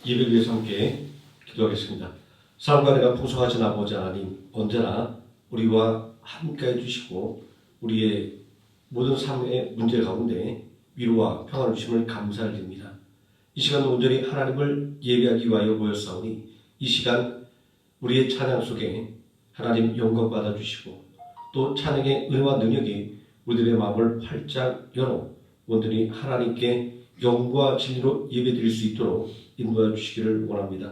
예배를 위해서 함께 기도하겠습니다. 삶과 내가 풍성하신 아버지 하나님, 언제나 우리와 함께해 주시고 우리의 모든 삶의 문제 가운데 위로와 평안을 주심을 감사를 드립니다. 이 시간 온전히 하나님을 예배하기 위하여 모였사오니 이 시간 우리의 찬양 속에 하나님 영광 받아주시고 또 찬양의 은혜와 능력이 우리들의 마음을 활짝 열어 온전히 하나님께 영과 진리로 예배드릴 수 있도록 인도해 주시기를 원합니다.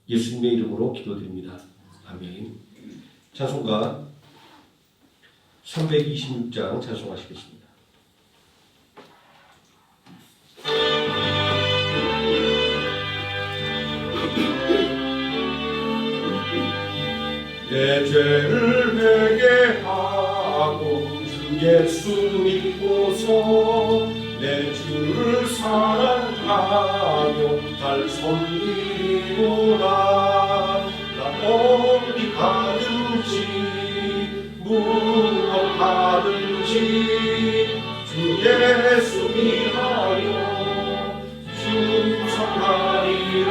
예수님의 이름으로 기도드립니다. 아멘. 찬송가 326장 찬송하시겠습니다. 내 죄를 회개하고 주 예수 믿고서 내 주를 사랑하며 잘 섬기리로다. 나 어디 가든지 무엇하든지 주 예수 위하여 충성하리라.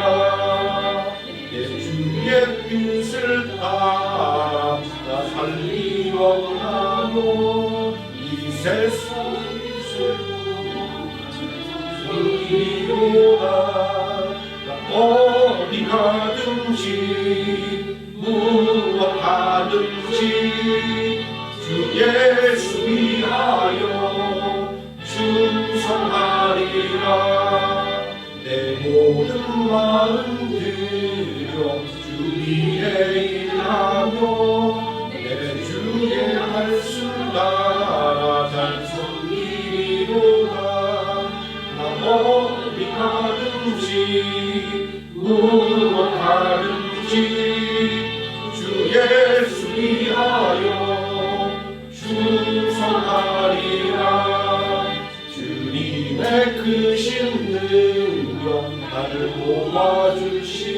내 주의 뜻을 따라 나 살리려 하며 이 세상 이로다. 나 어디 가든지 무엇하든지 주 예수 위하여 충성하리라. 내 모든 마음 들여 주 위에 일하며 내 주의 말씀 따라 잘 섬기리로다. 어디 가든지 무엇하든지 주 예수 위하여 충성하리라. 주님의 크신 능력 나를 도와주시니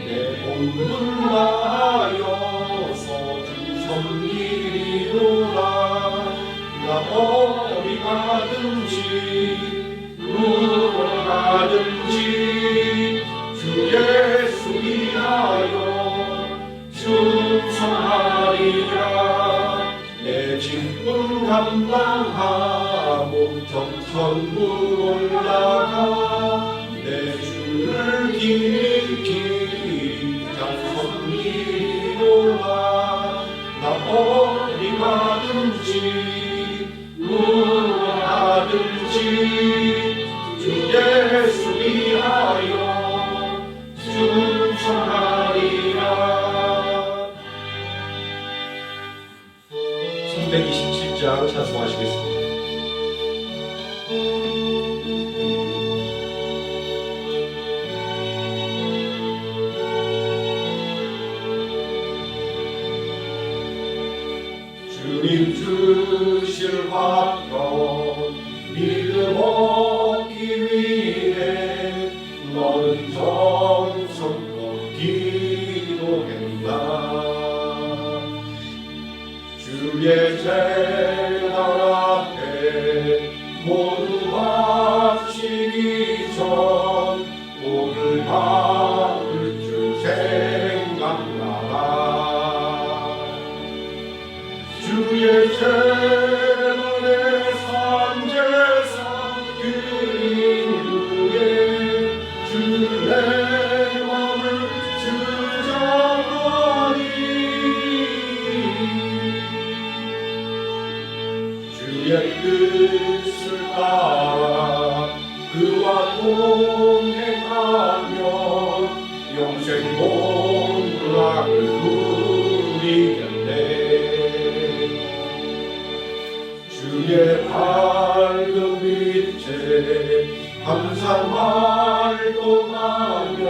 내 온문 다하여서 주 섬기리로다. 나 어디 가든지 무엇하든지 주 예수 위하여 충성하리라. 내 직분 감당하고 정천부 올라가 내 주를 길이 잘 섬기리로다. 나 어디 가든지 무엇하든지 주 예수 위하여 충성하리라. 327장 찬송하시겠습니다. 주님 주실 화평 믿음 얻기 위해 너는 정성껏 기도했나. 주의 재단 앞에 모두 바치기 전 오늘 받을 줄 생각나라. 주의 재단에 산제사 드린 후에 주의 마음을 주장하리. 주의 뜻을 따라 그와 동행하면 영생 복락을 누리겠네. 주의 밝은 빛에 항상 활동하며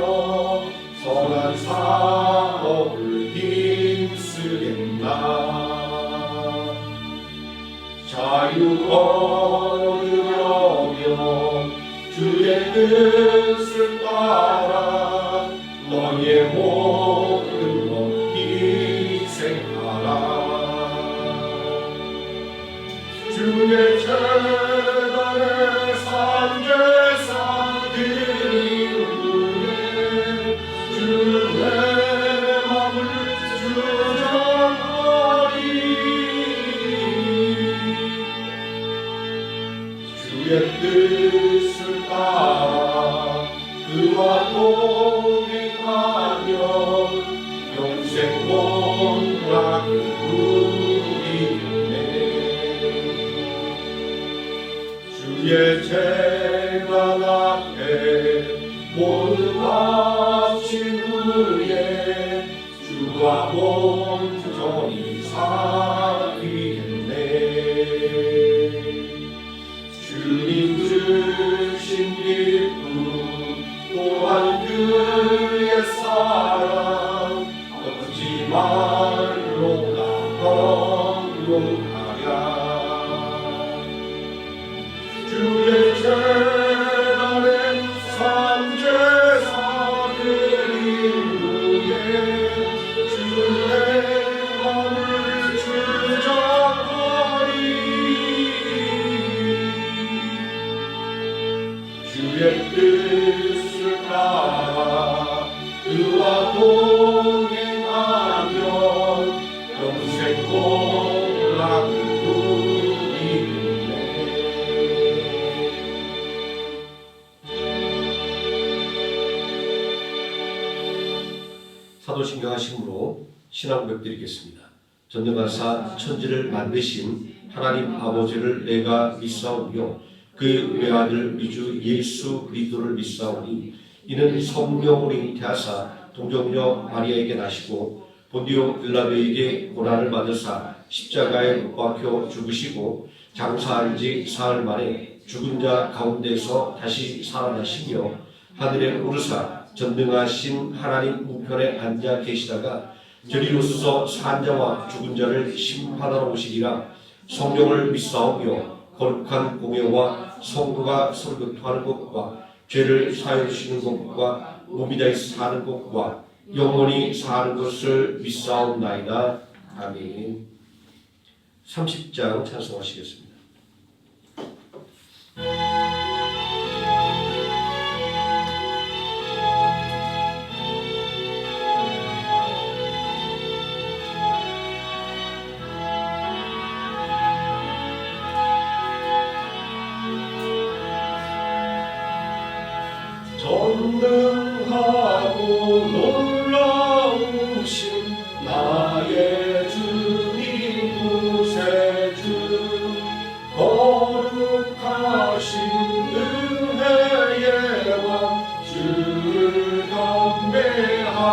선한 사업을 힘쓰겠나. 자유 얻으려면 주의 뜻을 따라 너의 모든 것 희생하라. 주의 재단에 산제사 드린 주의 뜻을 따라 그와 동행하며 영생 본락을 누리겠네. 주의 재단 앞에 모든 바친 후에 주와 온전히 살리겠네. 주님 주신 기쁨 또한 그의 사랑 걷지 말로 나 경용하랴. 주의 재단에 산제사 드린 후에 주의 마음을 주장하리. 주의 뜻을 따라 그와 동행하면 영생 본락을 누리겠네. 사도신경 하심으로 신앙 고백드리겠습니다. 전능하사 천지를 만드신 하나님 아버지를 내가 믿사오며 그 외아들 우리 주 예수 그리스도를 믿사오니 이는 성령으로 잉태하사 동정녀 마리아에게 나시고 본디오 빌라도에게 고난을 받으사 십자가에 못 박혀 죽으시고 장사한 지 사흘 만에 죽은 자 가운데서 다시 살아나시며 하늘에 오르사 전능하신 하나님 우편에 앉아 계시다가 저리로서 산 자와 죽은 자를 심판하러 오시리라. 성령을 믿사오며 거룩한 공예와 성도가 서로 교통하는 것과 죄를 사하여 주시는 것과 몸이 다해 사는 것과 영원히 사는 것을 믿사옵나이다. 아멘. 30장 찬송하시겠습니다. 전능하고 놀라우신 나의 주님 구세주 거룩하신 은혜의 왕 주를 경배합니다.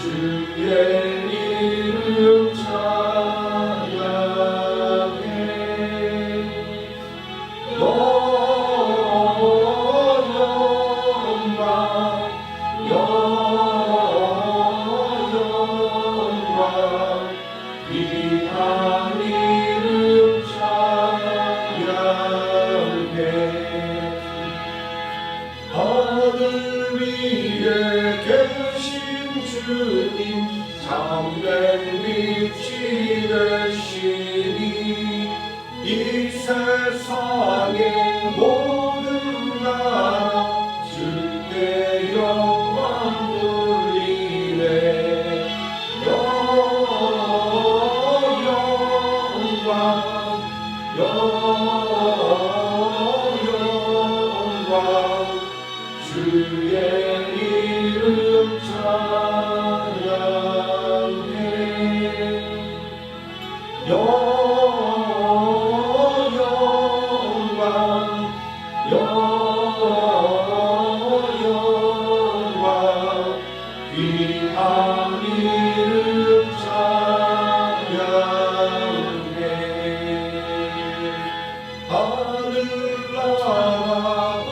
주의 이름 찬양해. 영광 귀한 이름 찬양해. 하늘 위에 계신 주님 참된 빛이 되시니 이 세상의 모든 나라 주께 영광 돌리네. 영광 주의 이름 찬양해. 영광 귀한 이름 찬양해. 하늘나라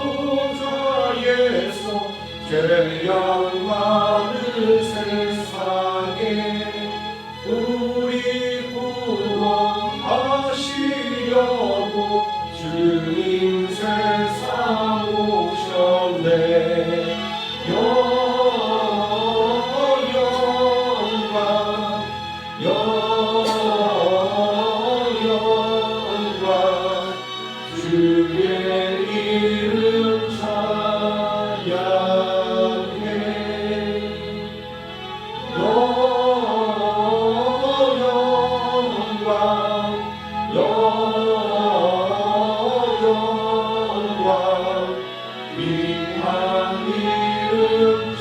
보좌에서 죄악 많은 세상에 우리 구원하시려고 주님 세상 오셨네. 영광 주의 이름 찬양. 귀한 이름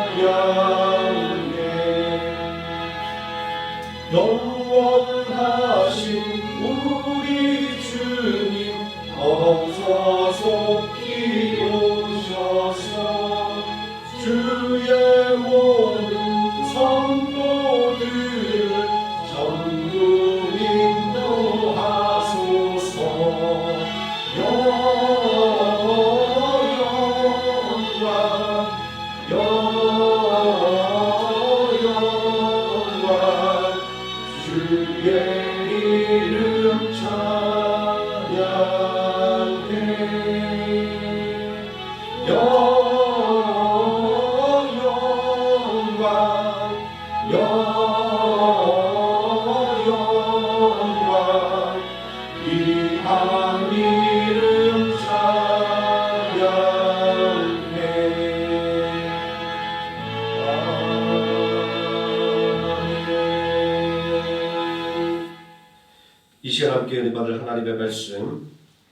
찬양해. 영원하신 우리 주님 어서 속히 오셔서 주의 모든 성도들을 전부 인도하소서. 영원 주의 이름 찬양해. 영원 귀한 이름 찬양해. 이 시간 함께 은혜 받을 하나님의 말씀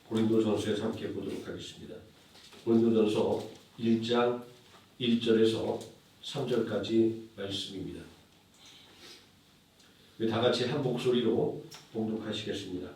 고린도전서에서 함께 보도록 하겠습니다. 고린도전서 1장 1절에서 3절까지 말씀입니다. 우리 다 같이 한 목소리로 봉독하시겠습니다.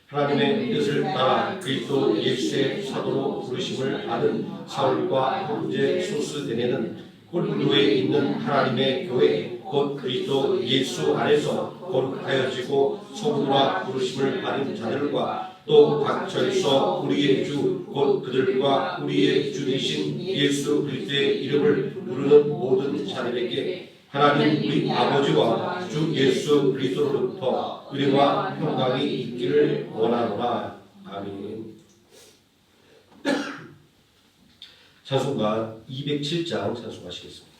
하나님의 뜻을 따라 그리스도 예수의 사도로 부르심을 아는 사울과 형제 소스데네는 고린도에 있는 하나님의 교회 곧 그리스도 예수 안에서 거룩하여지고 성도라 부르심을 받은 자들과 또 갇혀 있어 우리의 주 곧 그들과 우리의 주 되신 예수 그리스도의 이름을 부르는 모든 자들에게 하나님 우리 아버지와 주 예수 그리스도로부터 은혜와 평강이 있기를 원하노라. 아멘. 찬송가 207장 찬송하시겠습니다.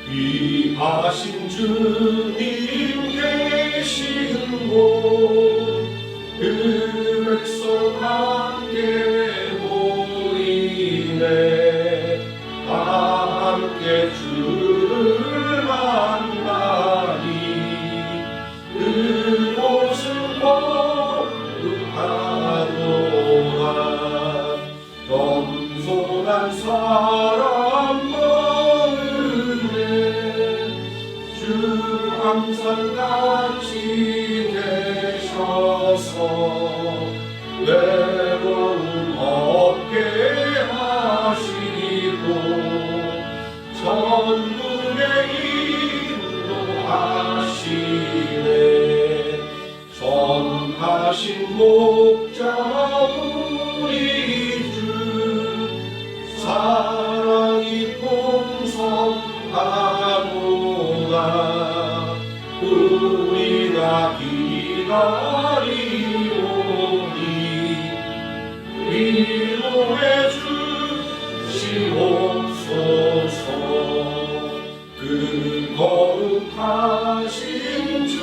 귀하신 주님 계신 곳 그 백성 함께 모이네. 다 함께 주를 만나니 그곳은 거룩하도다. 겸손한 사람 항상 같이 계셔서 외로움 없게 하시고 천국에 인도하시네. 선하신 목자 우리 주 사랑이 풍성하도다. 우리가 기다리오니 위로해 주시옵소서. 그 거룩하신 주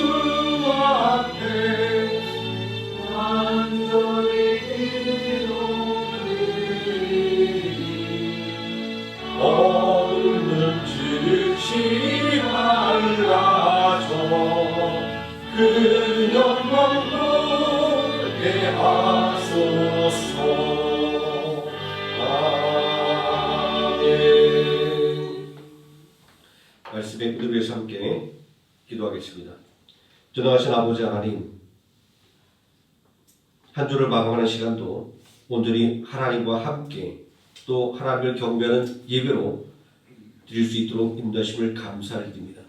앞에 간절히 기도드리니 얼른 즉시 말라줘 그 영광 보게 하소서. 아멘. 말씀의 무대 위에서 함께 기도하겠습니다. 전능하신 아버지 하나님, 한 주를 마감하는 시간도 온전히 하나님과 함께 또 하나님을 경배하는 예배로 드릴 수 있도록 인도하심을 감사드립니다.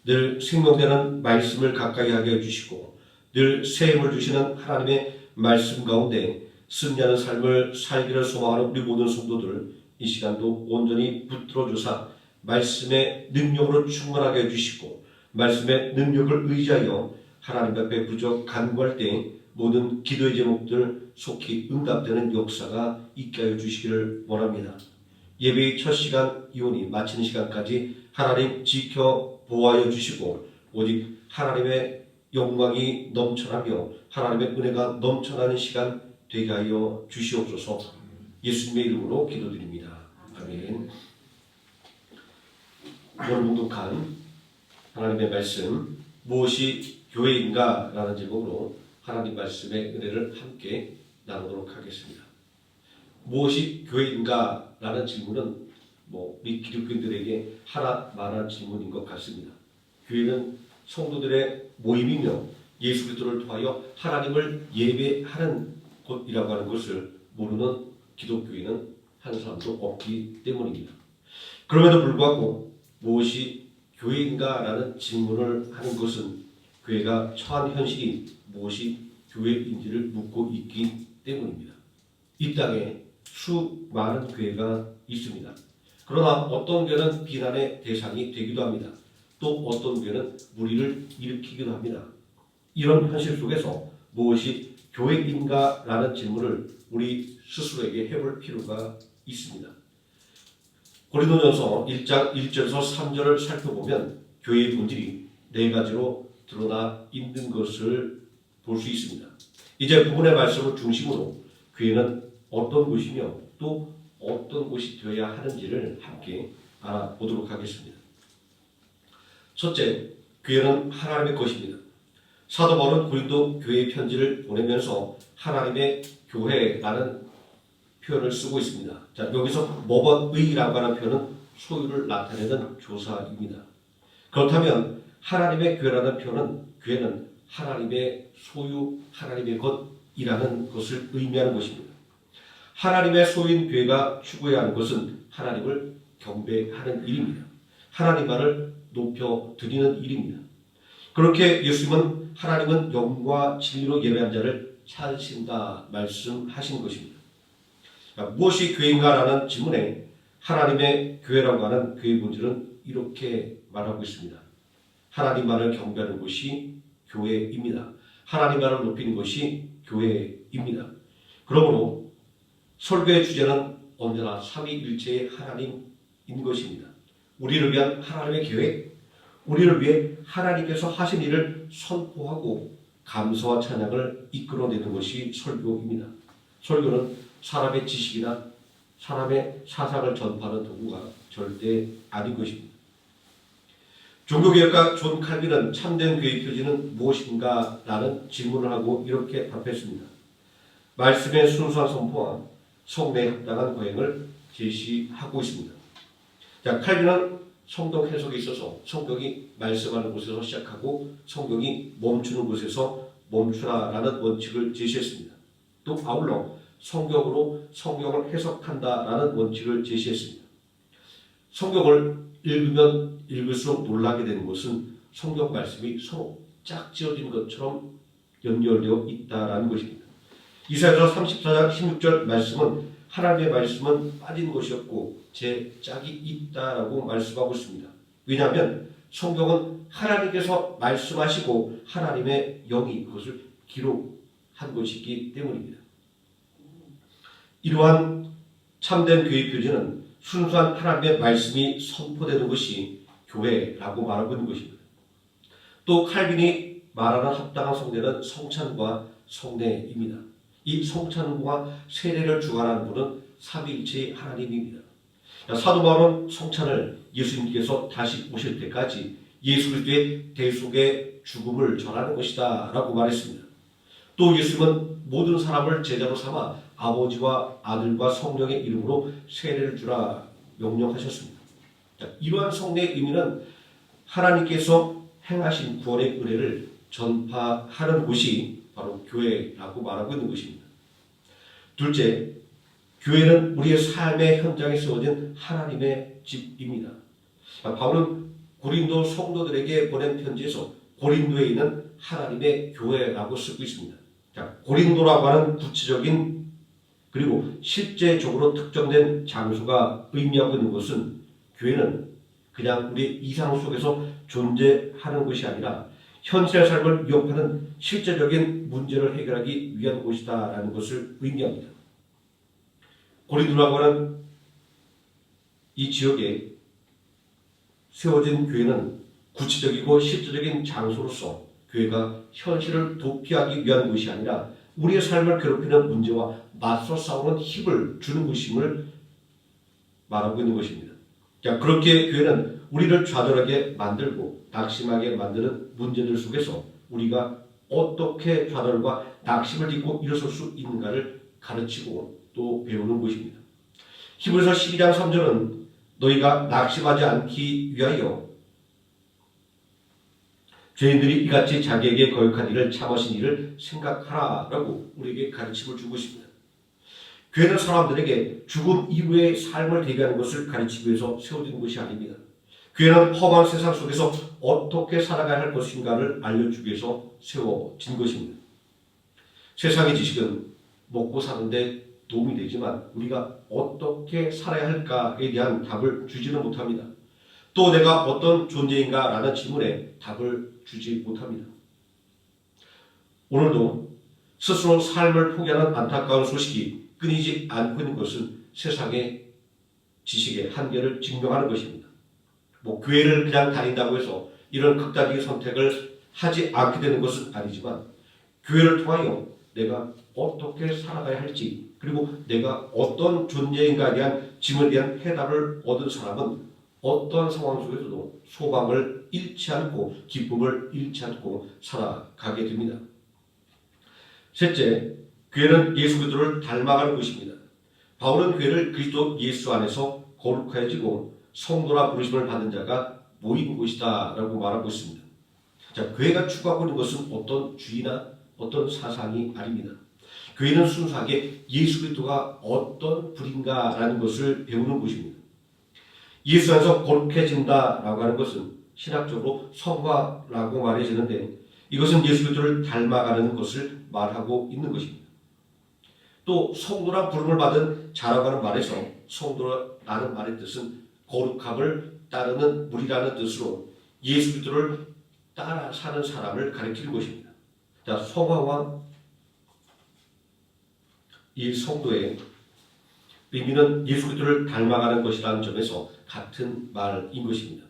늘 생명되는 말씀을 가까이 하게 해주시고 늘 새 힘을 주시는 하나님의 말씀 가운데 승리하는 삶을 살기를 소망하는 우리 모든 성도들 이 시간도 온전히 붙들어 주사 말씀의 능력으로 충만하게 해주시고 말씀의 능력을 의지하여 하나님 앞에 부족 간구할 때 모든 기도의 제목들 속히 응답되는 역사가 있게 하여 주시기를 원합니다. 예배의 첫 시간 이오니 마치는 시간까지 하나님 지켜 보호하여 주시고 오직 하나님의 영광이 넘쳐나며 하나님의 은혜가 넘쳐나는 시간 되게 하여 주시옵소서. 예수님의 이름으로 기도드립니다. 오늘 묵독한 하나님의 말씀 무엇이 교회인가? 라는 제목으로 하나님 말씀의 은혜를 함께 나누도록 하겠습니다. 무엇이 교회인가? 라는 질문은 우리 기독교인들에게 하나 말할 질문인 것 같습니다. 교회는 성도들의 모임이며 예수 그리스도를 통하여 하나님을 예배하는 곳이라고 하는 것을 모르는 기독교인은 한 사람도 없기 때문입니다. 그럼에도 불구하고 무엇이 교회인가? 라는 질문을 하는 것은 교회가 처한 현실이 무엇이 교회인지를 묻고 있기 때문입니다. 이 땅에 수많은 교회가 있습니다. 그러나 어떤 교회는 비난의 대상이 되기도 합니다. 또 어떤 교회는 무리를 일으키기도 합니다. 이런 현실 속에서 무엇이 교회인가? 라는 질문을 우리 스스로에게 해볼 필요가 있습니다. 고린도전서 1장 1절에서 3절을 살펴보면 교회의 본질이 네 가지로 드러나 있는 것을 볼 수 있습니다. 이제 부분의 말씀을 중심으로 교회는 어떤 곳이며 또 어떤 곳이 되어야 하는지를 함께 알아보도록 하겠습니다. 첫째, 교회는 하나님의 것입니다. 사도 바울은 고린도 교회의 편지를 보내면서 하나님의 교회라는 표현을 쓰고 있습니다. 자, 여기서 머번의라고 하는 표현은 소유를 나타내는 조사입니다. 그렇다면 하나님의 교회라는 표현은 교회는 하나님의 소유, 하나님의 것이라는 것을 의미하는 것입니다. 하나님의 소유인 교회가 추구해야 하는 것은 하나님을 경배하는 일입니다. 하나님만을 높여 드리는 일입니다. 그렇게 예수님은 하나님은 영과 진리로 예배한 자를 찾으신다 말씀하신 것입니다. 무엇이 교회인가라는 질문에 하나님의 교회라고 하는 교회의 본질은 이렇게 말하고 있습니다. 하나님만을 경배하는 것이 교회입니다. 하나님만을 높이는 것이 교회입니다. 그러므로 설교의 주제는 언제나 삼위일체의 하나님인 것입니다. 우리를 위한 하나님의 계획, 우리를 위해 하나님께서 하신 일을 선포하고 감사와 찬양을 이끌어내는 것이 설교입니다. 설교는 사람의 지식이나 사람의 사상을 전파하는 도구가 절대 아닌 것입니다. 종교개혁가 존 칼빈은 참된 교회의 표지는 무엇인가? 라는 질문을 하고 이렇게 답했습니다. 말씀의 순수한 선포와 성례에 합당한 거행을 제시하고 있습니다. 자, 칼빈은 성경 해석에 있어서 성경이 말씀하는 곳에서 시작하고 성경이 멈추는 곳에서 멈추라라는 원칙을 제시했습니다. 또 아울러 성경으로 성경을 해석한다라는 원칙을 제시했습니다. 성경을 읽으면 읽을수록 놀라게 되는 것은 성경 말씀이 서로 짝지어진 것처럼 연결되어 있다라는 것입니다. 이사야서 34장 16절 말씀은 하나님의 말씀은 빠진 것이 없고 제 짝이 있다라고 말씀하고 있습니다. 왜냐하면 성경은 하나님께서 말씀하시고 하나님의 영이 그것을 기록한 것이기 때문입니다. 이러한 참된 교회의 표지는 순수한 하나님의 말씀이 선포되는 것이 교회라고 말하고 있는 것입니다. 또 칼빈이 말하는 합당한 성례는 성찬과 성례입니다. 이 성찬과 세례를 주관하는 분은 삼위일체의 하나님입니다. 사도 바울은 성찬을 예수님께서 다시 오실 때까지 예수 그리스도의 대속의 죽음을 전하는 것이다 라고 말했습니다. 또 예수님은 모든 사람을 제자로 삼아 아버지와 아들과 성령의 이름으로 세례를 주라 명령하셨습니다. 이러한 성례의 의미는 하나님께서 행하신 구원의 은혜를 전파하는 곳이 바로 교회라고 말하고 있는 것입니다. 둘째, 교회는 우리의 삶의 현장에 세워진 하나님의 집입니다. 바울은 고린도 성도들에게 보낸 편지에서 고린도에 있는 하나님의 교회라고 쓰고 있습니다. 고린도라고 하는 구체적인 그리고 실제적으로 특정된 장소가 의미하고 있는 것은 교회는 그냥 우리 이상 속에서 존재하는 것이 아니라 현실의 삶을 위협하는 실제적인 문제를 해결하기 위한 곳이다라는 것을 의미합니다. 고린도라고 하는 이 지역에 세워진 교회는 구체적이고 실제적인 장소로서 교회가 현실을 도피하기 위한 것이 아니라 우리의 삶을 괴롭히는 문제와 맞서 싸우는 힘을 주는 것임을 말하고 있는 것입니다. 자, 그렇게 교회는 우리를 좌절하게 만들고 낙심하게 만드는 문제들 속에서 우리가 어떻게 좌절과 낙심을 딛고 일어설 수 있는가를 가르치고 또 배우는 것입니다. 히브리서 12장 3절은 너희가 낙심하지 않기 위하여 죄인들이 이같이 자기에게 거역한 일을 참으신 일을 생각하라라고 우리에게 가르침을 주고 있습니다. 교회는 사람들에게 죽음 이후의 삶을 대비하는 것을 가르치기 위해서 세워진 것이 아닙니다. 교회는 험한 세상 속에서 어떻게 살아가야 할 것인가를 알려주기 위해서 세워진 것입니다. 세상의 지식은 먹고 사는데 도움이 되지만 우리가 어떻게 살아야 할까에 대한 답을 주지는 못합니다. 또 내가 어떤 존재인가 라는 질문에 답을 주지 못합니다. 오늘도 스스로 삶을 포기하는 안타까운 소식이 끊이지 않고 있는 것은 세상의 지식의 한계를 증명하는 것입니다. 교회를 그냥 다닌다고 해서 이런 극단적인 선택을 하지 않게 되는 것은 아니지만 교회를 통하여 내가 어떻게 살아가야 할지 그리고 내가 어떤 존재인가에 대한 질문에 대한 해답을 얻은 사람은 어떠한 상황 속에서도 소망을 잃지 않고 기쁨을 잃지 않고 살아가게 됩니다. 셋째, 교회는 예수 그리스도를 닮아가는 것입니다. 바울은 교회를 그리스도 예수 안에서 거룩하여지고 성도라 부르심을 받은 자가 모인 곳이다 라고 말하고 있습니다. 자, 교회가 추구하고 있는 것은 어떤 주의나 어떤 사상이 아닙니다. 교회는 순수하게 예수 그리스도가 어떤 분인가라는 것을 배우는 곳입니다. 예수 안에서 거룩해진다라고 하는 것은 신학적으로 성화라고 말해지는데 이것은 예수 그리스도를 닮아가는 것을 말하고 있는 것입니다. 또 성도라 부름을 받은 자라고 하는 말에서 성도라는 말의 뜻은 거룩함을 따르는 무리라는 뜻으로 예수 그리스도를 따라 사는 사람을 가리키는 것입니다. 자, 성화와 이 성도의 의미는 예수 그리스도를 닮아가는 것이라는 점에서 같은 말인 것입니다.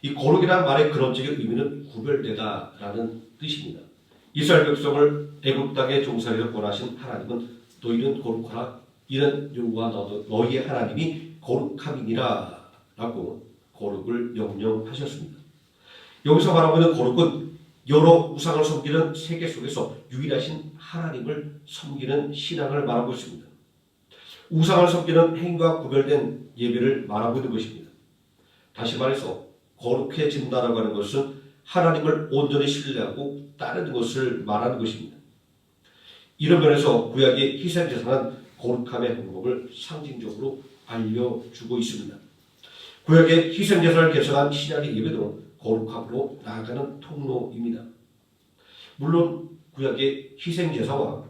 이 거룩이라는 말의 근원적인 의미는 구별되다라는 뜻입니다. 이스라엘 백성을 애굽 땅에 종살이로 권하신 하나님은 너희는 거룩하라 이는 여호와 너희의 하나님이 거룩함이니라 라고 거룩을 명령하셨습니다. 여기서 말하고 있는 거룩은 여러 우상을 섬기는 세계 속에서 유일하신 하나님을 섬기는 신앙을 말하고 있습니다. 우상을 섬기는 행위와 구별된 예배를 말하고 있는 것입니다. 다시 말해서 거룩해진다라고 하는 것은 하나님을 온전히 신뢰하고 따르는 것을 말하는 것입니다. 이런 면에서 구약의 희생제사는 거룩함의 방법을 상징적으로 알려주고 있습니다. 구약의 희생제사를 개정한 신약의 예배도 거룩함으로 나아가는 통로입니다. 물론 구약의 희생제사와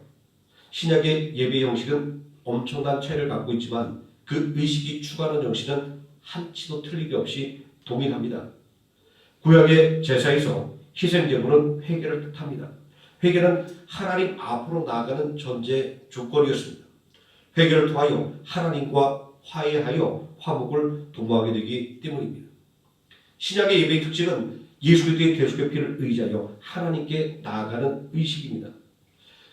신약의 예배 형식은 엄청난 차이를 갖고 있지만 그 의식이 추구하는 정신은 한치도 틀리기 없이 동일합니다. 구약의 제사에서 희생제물은 회개를 뜻합니다. 회개는 하나님 앞으로 나아가는 전제 조건이었습니다. 회개를 통하여 하나님과 화해하여 화목을 도모하게 되기 때문입니다. 신약의 예배의 특징은 예수 그리스도의 대속의 피를 의지하여 하나님께 나아가는 의식입니다.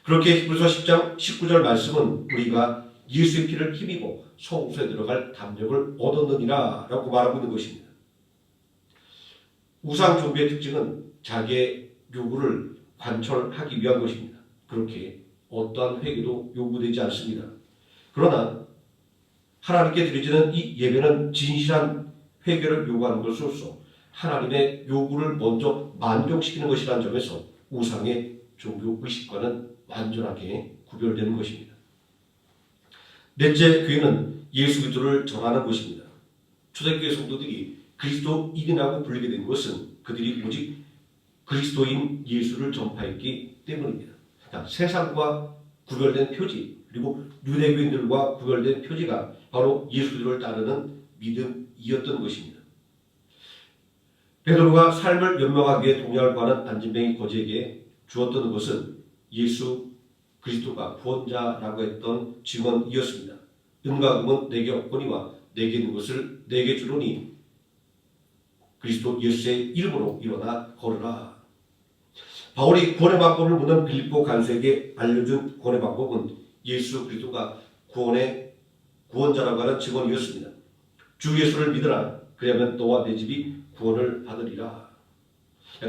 그렇게 히브리서 10장 19절 말씀은 우리가 예수의 피를 힘입어 성소에 들어갈 담력을 얻었느니라 라고 말하고 있는 것입니다. 우상 숭배의 특징은 자기의 요구를 관철하기 위한 것입니다. 그렇게 어떠한 회개도 요구되지 않습니다. 그러나 하나님께 드려지는 이 예배는 진실한 회개를 요구하는 것으로서 하나님의 요구를 먼저 만족시키는 것이라는 점에서 우상의 종교 의식과는 완전하게 구별되는 것입니다. 넷째, 교회는 예수 그리스도를 전하는 것입니다. 초대교회 성도들이 그리스도인이라고 불리게 된 것은 그들이 오직 그리스도인 예수를 전파했기 때문입니다. 세상과 구별된 표지 그리고 유대교인들과 구별된 표지가 바로 예수 그리스도를 따르는 믿음이었던 것입니다. 베드로가 삶을 연명하기 위해 동양을 구하는 안진뱅이 거지에게 주었던 것은 예수 그리스도가 구원자라고 했던 증언이었습니다. 은과 금은 내게 없거니와 내게 있는 것을 내게 주노니 그리스도 예수의 이름으로 일어나 걸으라. 바울이 구원의 방법을 묻는 빌립보 간수에게 알려준 구원의 방법은 예수 그리스도가 구원의 구원자라고 하는 증언이었습니다. 주 예수를 믿으라. 그러면 너와 내 집이 구원을 받으리라.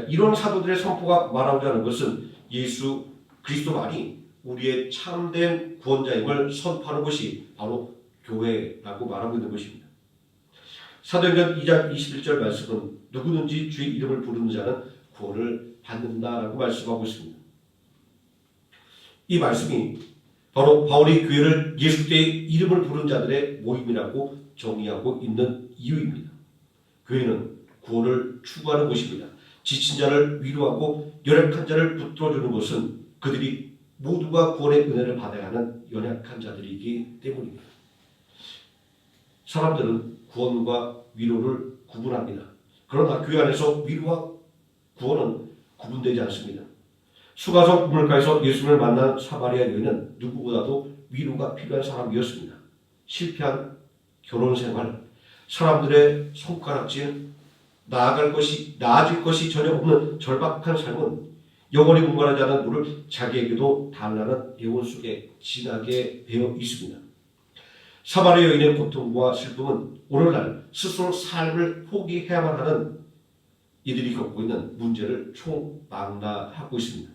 이런 사도들의 선포가 말하고자 하는 것은 예수 그리스도만이 우리의 참된 구원자임을 선포하는 것이 바로 교회라고 말하고 있는 것입니다. 사도행전 2장 21절 말씀은 누구든지 주의 이름을 부르는 자는 구원을 받는다라고 말씀하고 있습니다. 이 말씀이 바로 바울이 교회를 예수 그리스도의 이름을 부르는 자들의 모임이라고 정의하고 있는 이유입니다. 교회는 구원을 추구하는 곳입니다. 지친 자를 위로하고 연약한 자를 붙들어주는 것은 그들이 모두가 구원의 은혜를 받아야 하는 연약한 자들이기 때문입니다. 사람들은 구원과 위로를 구분합니다. 그러나 교회 안에서 위로와 구원은 구분되지 않습니다. 수가성 우물가에서 예수님을 만난 사마리아 여인은 누구보다도 위로가 필요한 사람이었습니다. 실패한 결혼 생활, 사람들의 손가락질, 나아질 것이 전혀 없는 절박한 삶은 영원히 분간하지 않은 물을 자기에게도 달라는 예언 속에 진하게 배어 있습니다. 사마리아 여인의 고통과 슬픔은 오늘날 스스로 삶을 포기해야만 하는 이들이 겪고 있는 문제를 총망라하고 있습니다.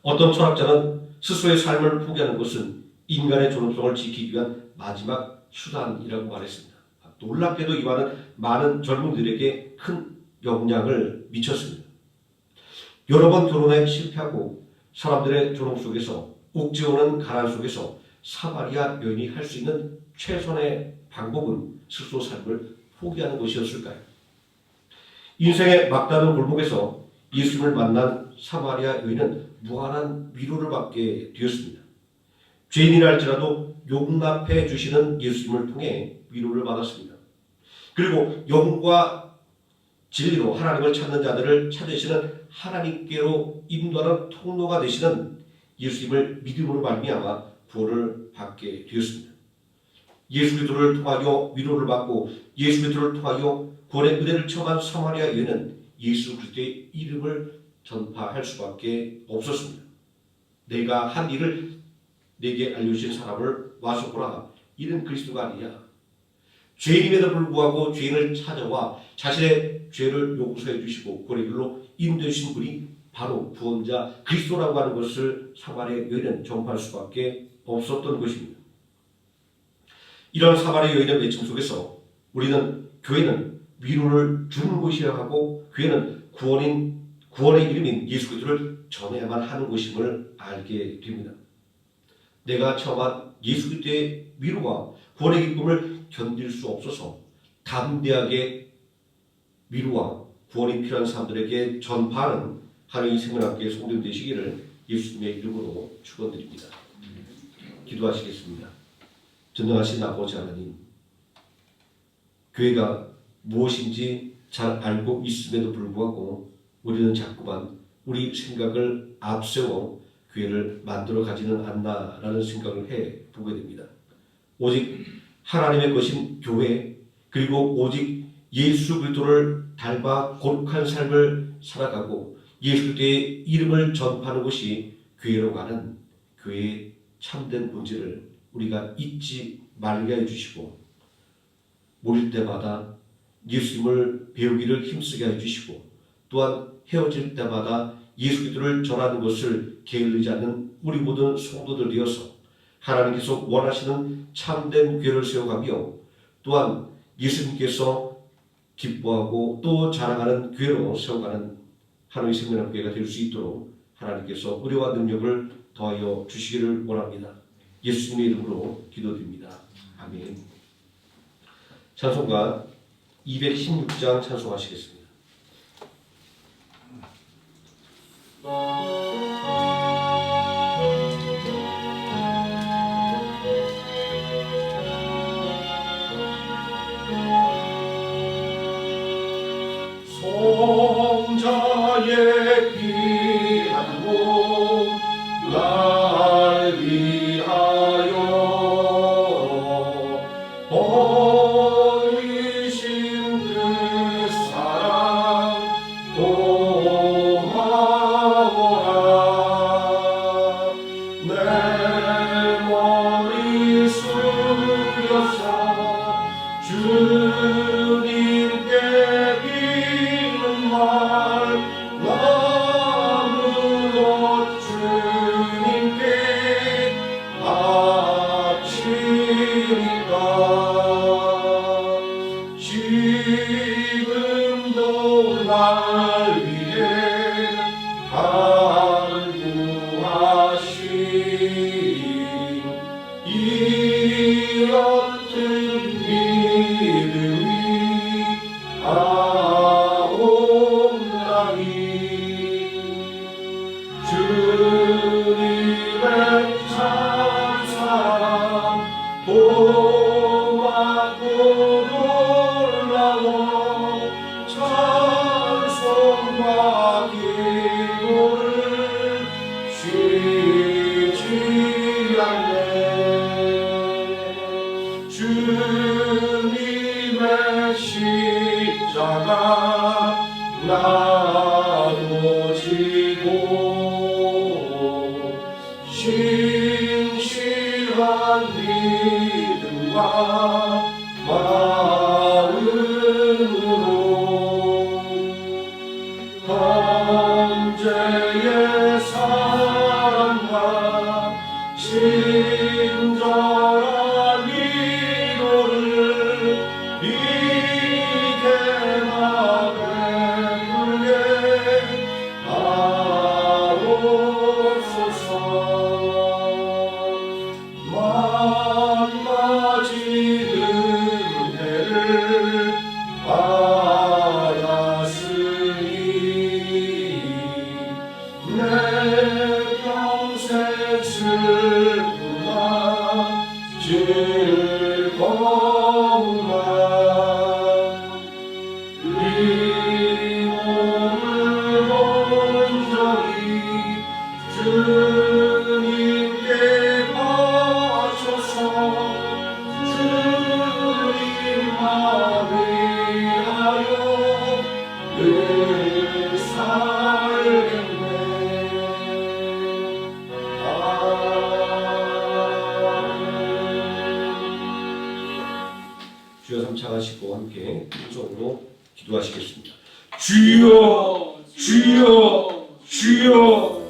어떤 철학자는 스스로의 삶을 포기하는 것은 인간의 존엄성을 지키기 위한 마지막 수단이라고 말했습니다. 놀랍게도 이 말은 많은 젊은이들에게 큰 영향을 미쳤습니다. 여러 번 결혼에 실패하고 사람들의 조롱 속에서 옥죄오는 가난 속에서 사마리아 여인이 할 수 있는 최선의 방법은 스스로 삶을 포기하는 것이었을까요? 인생의 막다른 골목에서 예수님을 만난 사마리아 여인은 무한한 위로를 받게 되었습니다. 죄인이라 할지라도 용납해 주시는 예수님을 통해 위로를 받았습니다. 그리고 영과 진리로 하나님을 찾는 자들을 찾으시는 하나님께로 인도하는 통로가 되시는 예수님을 믿음으로 말미암아 구원을 받게 되었습니다. 예수 그리스도를 통하여 위로를 받고 예수 그리스도를 통하여 구원의 은혜를 체험한 사마리아 여인은 예수 그리스도의 이름을 전파할 수밖에 없었습니다. 내가 한 일을 내게 알려주신 사람을 와서 보라. 이는 그리스도가 아니냐. 죄인임에도 불구하고 죄인을 찾아와 자신의 죄를 용서해 주시고 구원의 길로 인도해 주신 분이 바로 구원자 그리스도라고 하는 것을 사마리아 여인은 전파할 수밖에 없었던 것입니다. 이런 사마리아 여인의 외침 속에서 우리는 교회는 위로를 주는 곳이라 하고 교회는 구원의 이름인 예수 그리스도를 전해야만 하는 곳임을 알게 됩니다. 내가 처음한 예수 그리스도의 위로와 구원의 기쁨을 견딜 수 없어서 담대하게 위로와 구원이 필요한 사람들에게 전파하는 하나님 생명학교의 성도님 되시기를 예수님의 이름으로 축원드립니다. 기도하시겠습니다. 전능하신 아버지 하나님, 교회가 무엇인지 잘 알고 있음에도 불구하고 우리는 자꾸만 우리 생각을 앞세워 교회를 만들어 가지는 않나라는 생각을 해보게 됩니다. 오직 하나님의 것인 교회, 그리고 오직 예수 그리스도를 닮아 거룩한 삶을 살아가고 예수 그리스도의 이름을 전파하는 것이 교회로 가는 교회의 참된 본질을 우리가 잊지 말게 해주시고, 모일 때마다 예수님을 배우기를 힘쓰게 해주시고, 또한 헤어질 때마다 예수 그리스도를 전하는 것을 게을리지 않는 우리 모든 성도들 되어서 하나님께서 원하시는 참된 교회를 세워가며, 또한 예수님께서 기뻐하고 또 자랑하는 교회로 세워가는 하나님의 생명의 교회가 될 수 있도록 하나님께서 은혜와 능력을 더하여 주시기를 원합니다. 예수님의 이름으로 기도드립니다. 아멘. 찬송가 216장 찬송하시겠습니다. 성자의 귀한 몸 날 위하여 버리신 그 사랑 고마워라. 내 머리 숙여서 주 나도 지고 신실한 믿음과 마음으로 형제의 사랑과 친절한 위로를 이게나 베풀게 하옵소서. 만가지 은혜를 받았으니 내 평생 슬프나 즐거우나 이 몸을 온전히 주님께 바쳐서 주님만 위하여 늘 살겠네. 주여 삼창하시고 함께 통성으로 기도하시겠습니다. 주여 주여 주여.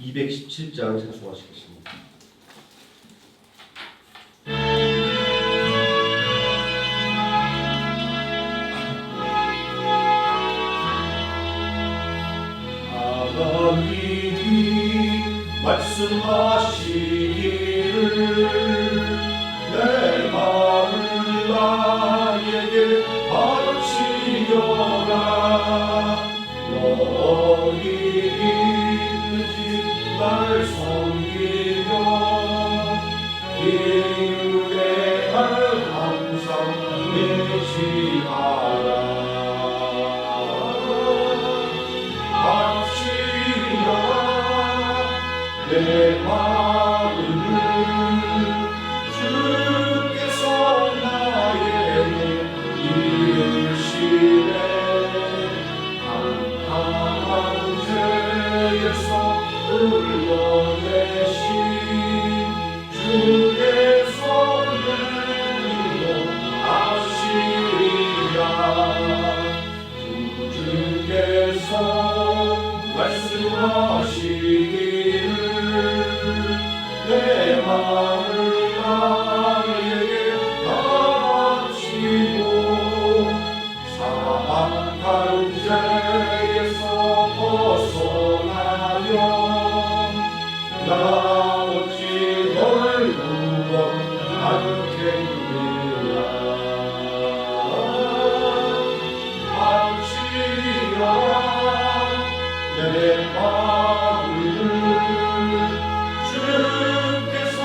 217장 찬송하시겠습니다. 하나님이 말씀하시기를 내 마음을 나에게 바치려라. 너희 믿으시 날 섬기며 기울게 날 항상 의지하라. 내 마음을 주께서 나에게 이으시네. 강한 죄에서 흘러내신 주께서 내 인도하시리라. 주께서 말씀하시기를 내 마음을 나에게 바치고 사악한 죄에서 벗어나며 나 어찌 너를 구원하겠느냐. 바치라 내 마음을 주께서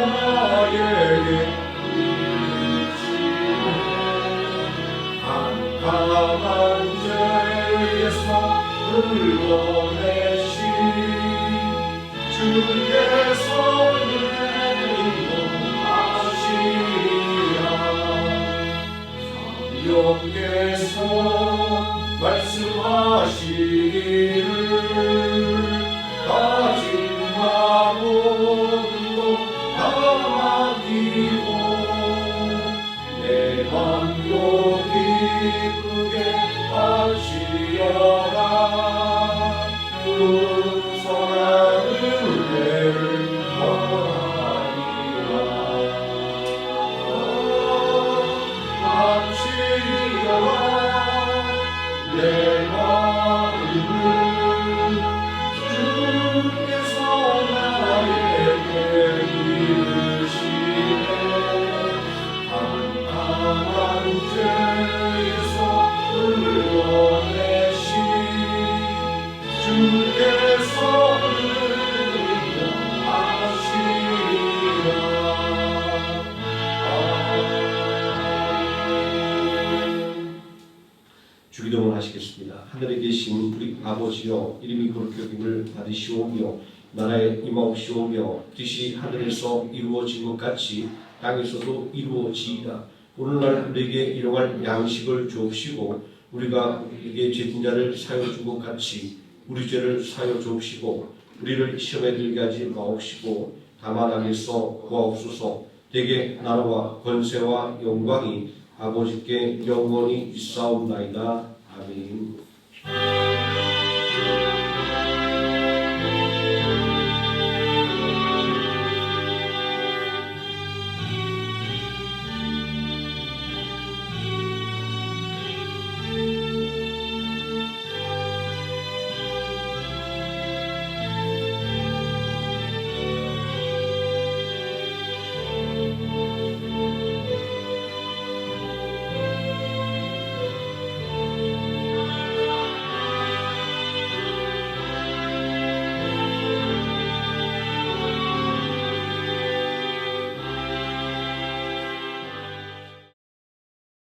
나에게 이으시네. 강한 죄에서 흘러내신 주께서 내 인도하시리라. 성령께서 말씀하시기를 가진 마음도 다 맡기고 내 맘도 기쁘게 바치어라. 풍성한 은혜를 원하리라. 바치어라 내 마음을 주께서 나에게 이으시네. 강한 죄에서 흘러내신 주께서 인도하시리라. 주기도문 하시겠습니다. 하늘에 계신 우리 아버지여, 이름이 거룩히 여김을 받으시오며 나라에 임하옵시오며 뜻이 하늘에서 이루어진 것 같이 땅에서도 이루어지이다. 오늘날 우리에게 일용할 양식을 주옵시고 우리가 우리에게 죄진 자를 사여 준 것 같이 우리 죄를 사여 주옵시고 우리를 시험에 들게 하지 마옵시고 다만 악에서 구하옵소서. 대개 나라와 권세와 영광이 아버지께 영원히 있사옵나이다. 아멘.